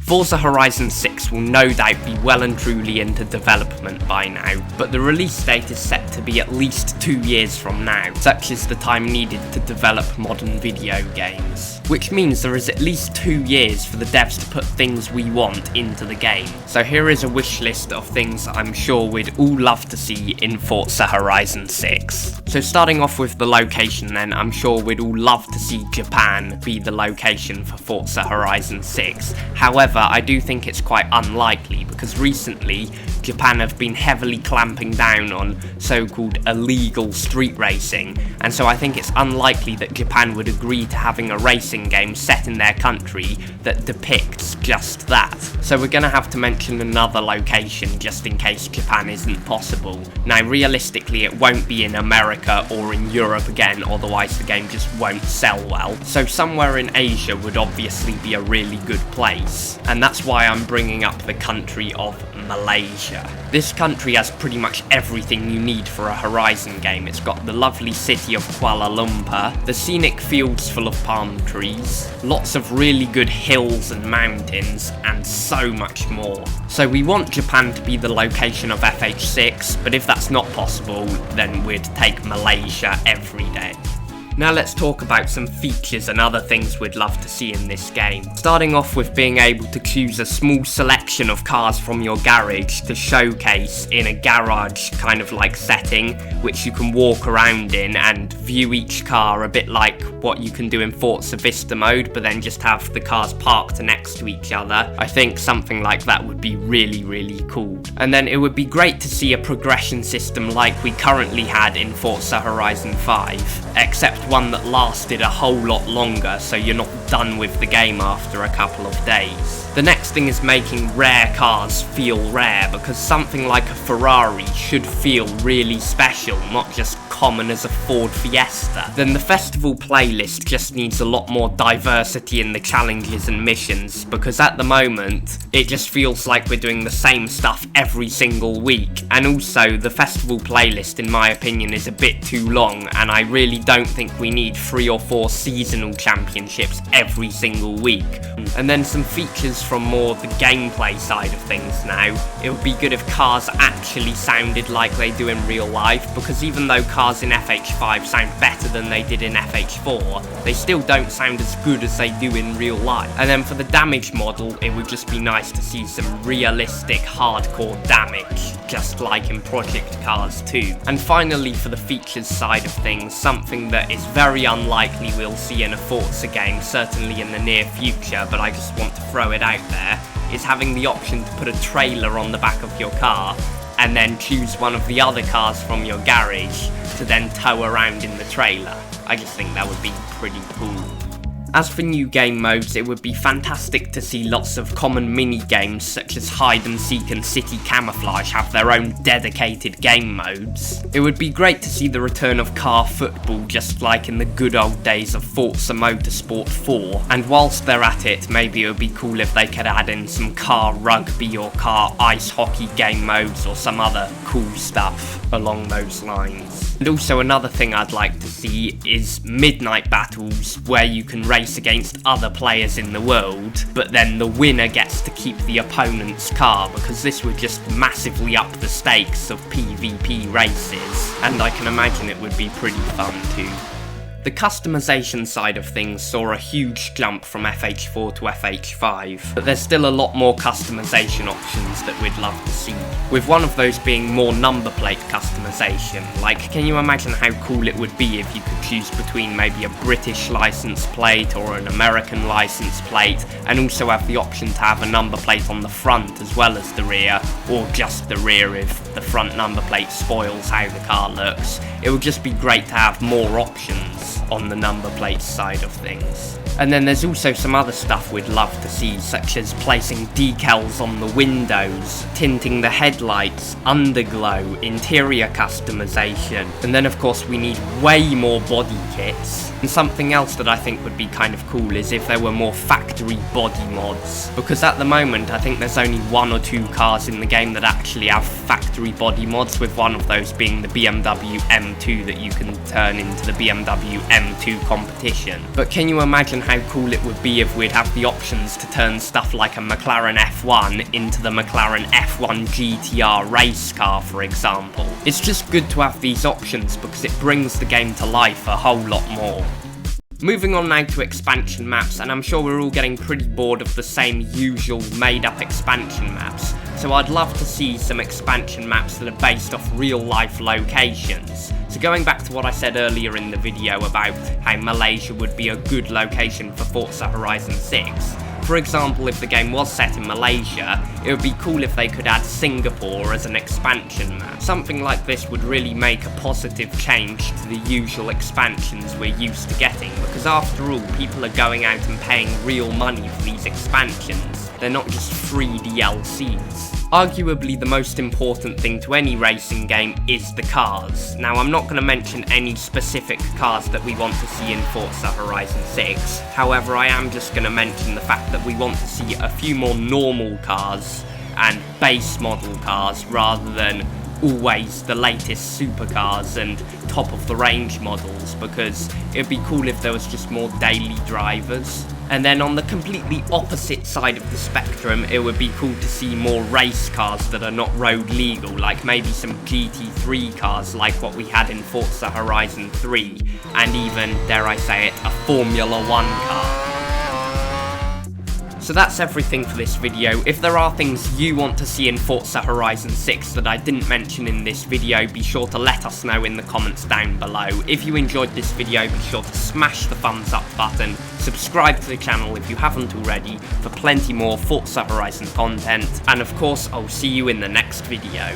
Forza Horizon 6 will no doubt be well and truly into development by now, but the release date is set to be at least 2 years from now, such is the time needed to develop modern video games. Which means there is at least 2 years for the devs to put things we want into the game. So here is a wish list of things I'm sure we'd all love to see in Forza Horizon 6. So starting off with the location then, I'm sure we'd all love to see Japan be the location for Forza Horizon 6. However, I do think it's quite unlikely because recently Japan have been heavily clamping down on so-called illegal street racing, and so I think it's unlikely that Japan would agree to having a racing game set in their country that depicts just that. So we're gonna have to mention another location just in case Japan isn't possible. Now realistically it won't be in America or in Europe again, otherwise the game just won't sell well. So somewhere in Asia would obviously be a really good place, and that's why I'm bringing up the country of Malaysia. This country has pretty much everything you need for a Horizon game. It's got the lovely city of Kuala Lumpur, the scenic fields full of palm trees, lots of really good hills and mountains, and so much more. So we want Japan to be the location of FH6, but if that's not possible, then we'd take Malaysia every day. Now let's talk about some features and other things we'd love to see in this game. Starting off with being able to choose a small selection of cars from your garage to showcase in a garage kind of like setting, which you can walk around in and view each car a bit like what you can do in Forza Vista mode, but then just have the cars parked next to each other. I think something like that would be really cool. And then it would be great to see a progression system like we currently had in Forza Horizon 5, except one that lasted a whole lot longer, so you're not done with the game after a couple of days. The next thing is making rare cars feel rare, because something like a Ferrari should feel really special, not just common as a Ford Fiesta. Then the festival playlist just needs a lot more diversity in the challenges and missions, because at the moment it just feels like we're doing the same stuff every single week. And also the festival playlist in my opinion is a bit too long, and I really don't think we need 3 or 4 seasonal championships every single week. And then some features from more the gameplay side of things now. It would be good if cars actually sounded like they do in real life, because even though cars in FH5 sound better than they did in FH4, they still don't sound as good as they do in real life. And then for the damage model, it would just be nice to see some realistic hardcore damage, just like in Project Cars 2. And finally for the features side of things, something that is very unlikely we'll see in a Forza game, certainly in the near future, but I just want to throw it out there, is having the option to put a trailer on the back of your car and then choose one of the other cars from your garage to then tow around in the trailer. I just think that would be pretty cool. As for new game modes, it would be fantastic to see lots of common mini-games such as hide and seek and city camouflage have their own dedicated game modes. It would be great to see the return of car football just like in the good old days of Forza Motorsport 4, and whilst they're at it, maybe it would be cool if they could add in some car rugby or car ice hockey game modes or some other cool stuff along those lines. And also another thing I'd like to see is midnight battles where you can race against other players in the world, but then the winner gets to keep the opponent's car, because this would just massively up the stakes of PvP races, and I can imagine it would be pretty fun too. The customization side of things saw a huge jump from FH4 to FH5, but there's still a lot more customization options that we'd love to see, with one of those being more number plate customization. Like, can you imagine how cool it would be if you could choose between maybe a British license plate or an American license plate, and also have the option to have a number plate on the front as well as the rear, or just the rear if the front number plate spoils how the car looks. It would just be great to have more options on the number plate side of things. And then there's also some other stuff we'd love to see, such as placing decals on the windows, tinting the headlights, underglow, interior customization, and then of course we need way more body kits. And something else that I think would be kind of cool is if there were more factory body mods, because at the moment I think there's only 1 or 2 cars in the game that actually have factory body mods, with one of those being the BMW M2 that you can turn into the BMW M2 competition. But can you imagine how cool it would be if we'd have the options to turn stuff like a McLaren F1 into the McLaren F1 GTR race car, for example? It's just good to have these options because it brings the game to life a whole lot more. Moving on now to expansion maps, and I'm sure we're all getting pretty bored of the same usual made-up expansion maps, so I'd love to see some expansion maps that are based off real-life locations. So going back to what I said earlier in the video about how Malaysia would be a good location for Forza Horizon 6, for example, if the game was set in Malaysia, it would be cool if they could add Singapore as an expansion map. Something like this would really make a positive change to the usual expansions we're used to getting, because after all, people are going out and paying real money for these expansions. They're not just free DLCs. Arguably the most important thing to any racing game is the cars. Now I'm not going to mention any specific cars that we want to see in Forza Horizon 6, however I am just going to mention the fact that we want to see a few more normal cars and base model cars rather than always the latest supercars and top of the range models, because it would be cool if there was just more daily drivers. And then on the completely opposite side of the spectrum, it would be cool to see more race cars that are not road legal, like maybe some GT3 cars like what we had in Forza Horizon 3, and even, dare I say it, a Formula 1 car. So that's everything for this video. If there are things you want to see in Forza Horizon 6 that I didn't mention in this video, be sure to let us know in the comments down below. If you enjoyed this video, be sure to smash the thumbs up button, subscribe to the channel if you haven't already for plenty more Forza Horizon content, and of course I'll see you in the next video.